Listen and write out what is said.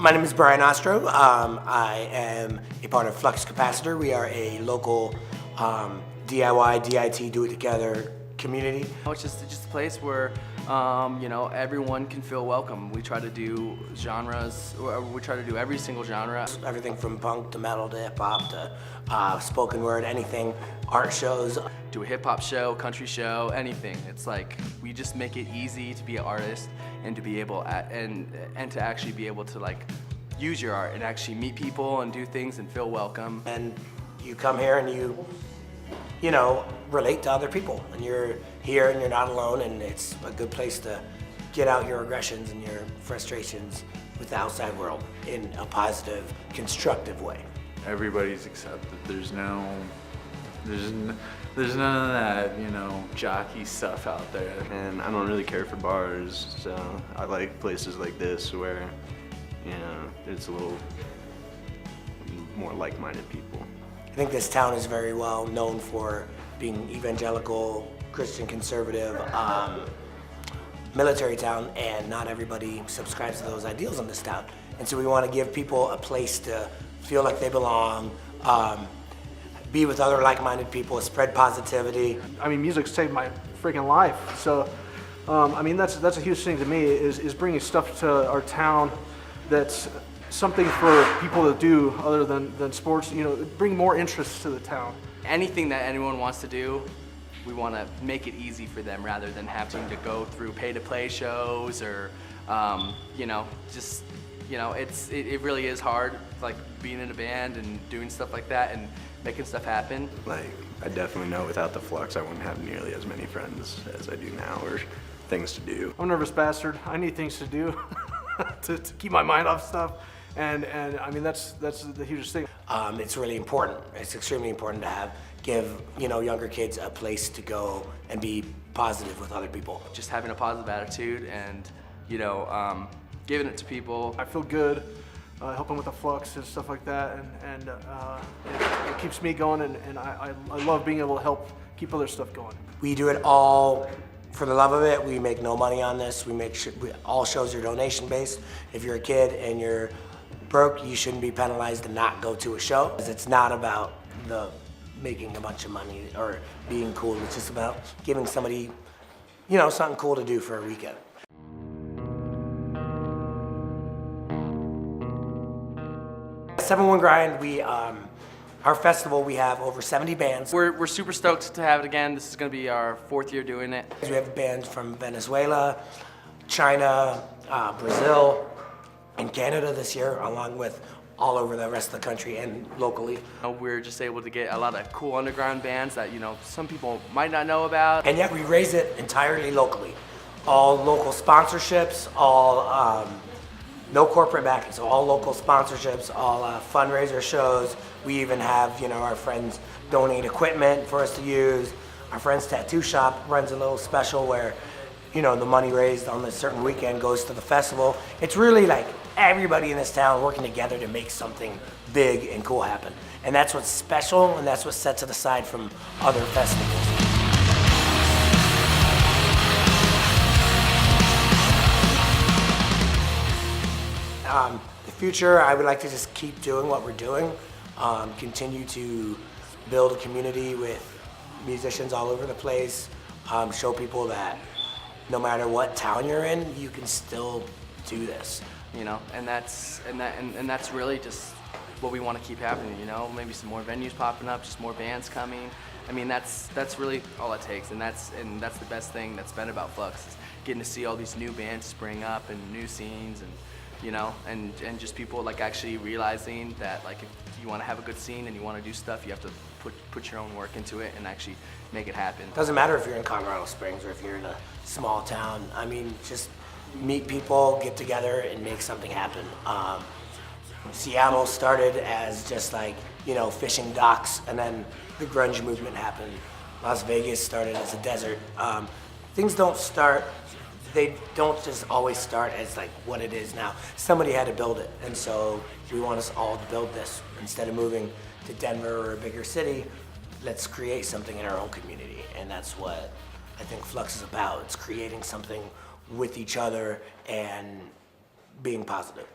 My name is Brian Ostro. I am a part of Flux Capacitor. We are a local DIY, DIT, do-it-together community. It's just a place where everyone can feel welcome. We try to do genres, we try to do every single genre. Everything from punk to metal to hip-hop to spoken word, anything, art shows. Do a hip-hop show, country show, anything. It's like we just make it easy to be an artist and to be able and to actually be able to like use your art and actually meet people and do things and feel welcome. And you come here and you know, relate to other people, and you're here and you're not alone, and it's a good place to get out your aggressions and your frustrations with the outside world in a positive, constructive way. Everybody's accepted. There's none of that, jockey stuff out there. And I don't really care for bars, so I like places like this where, it's a little more like-minded people. I think this town is very well known for being evangelical, Christian conservative, military town, and not everybody subscribes to those ideals in this town. And so we want to give people a place to feel like they belong, be with other like-minded people, spread positivity. I mean, music saved my freaking life. So, that's a huge thing to me is bringing stuff to our town that's something for people to do other than sports, bring more interest to the town. Anything that anyone wants to do, we want to make it easy for them rather than having to go through pay-to-play shows or, it really is hard, like being in a band and doing stuff like that and making stuff happen. Like, I definitely know without the Flux, I wouldn't have nearly as many friends as I do now, or things to do. I'm a nervous bastard. I need things to do to keep my mind off stuff. And that's the hugest thing. It's really important. It's extremely important to give younger kids a place to go and be positive with other people. Just having a positive attitude and giving it to people. I feel good helping with the Flux and stuff like that, and it keeps me going, and I love being able to help keep other stuff going. We do it all for the love of it. We make no money on this. We make sure all shows are donation based. If you're a kid and you're broke, you shouldn't be penalized to not go to a show. It's not about making a bunch of money or being cool. It's just about giving somebody, something cool to do for a weekend. At 7-1 Grind, our festival, we have over 70 bands. We're super stoked to have it again. This is going to be our 4th year doing it. We have bands from Venezuela, China, Brazil, and Canada this year, along with all over the rest of the country and locally. We're just able to get a lot of cool underground bands that some people might not know about. And yet we raise it entirely locally. All local sponsorships, all no corporate backing, so all local sponsorships, all fundraiser shows. We even have our friends donate equipment for us to use. Our friend's tattoo shop runs a little special where the money raised on a certain weekend goes to the festival. It's really like everybody in this town working together to make something big and cool happen. And that's what's special, and that's what sets it aside from other festivals. The future, I would like to just keep doing what we're doing, continue to build a community with musicians all over the place, show people that no matter what town you're in, you can still do this. And that's really just what we want to keep happening. Maybe some more venues popping up, just more bands coming. That's really all it takes, and that's the best thing that's been about Flux is getting to see all these new bands spring up and new scenes, and and just people like actually realizing that like if you want to have a good scene and you want to do stuff, you have to put your own work into it and actually make it happen. Doesn't matter if you're in Colorado Springs or if you're in a small town. Just meet people, get together, and make something happen. Seattle started as just like, fishing docks, and then the grunge movement happened. Las Vegas started as a desert. Things they don't just always start as like what it is now. Somebody had to build it, and so we want us all to build this. Instead of moving to Denver or a bigger city, let's create something in our own community, and that's what I think Flux is about. It's creating something with each other and being positive.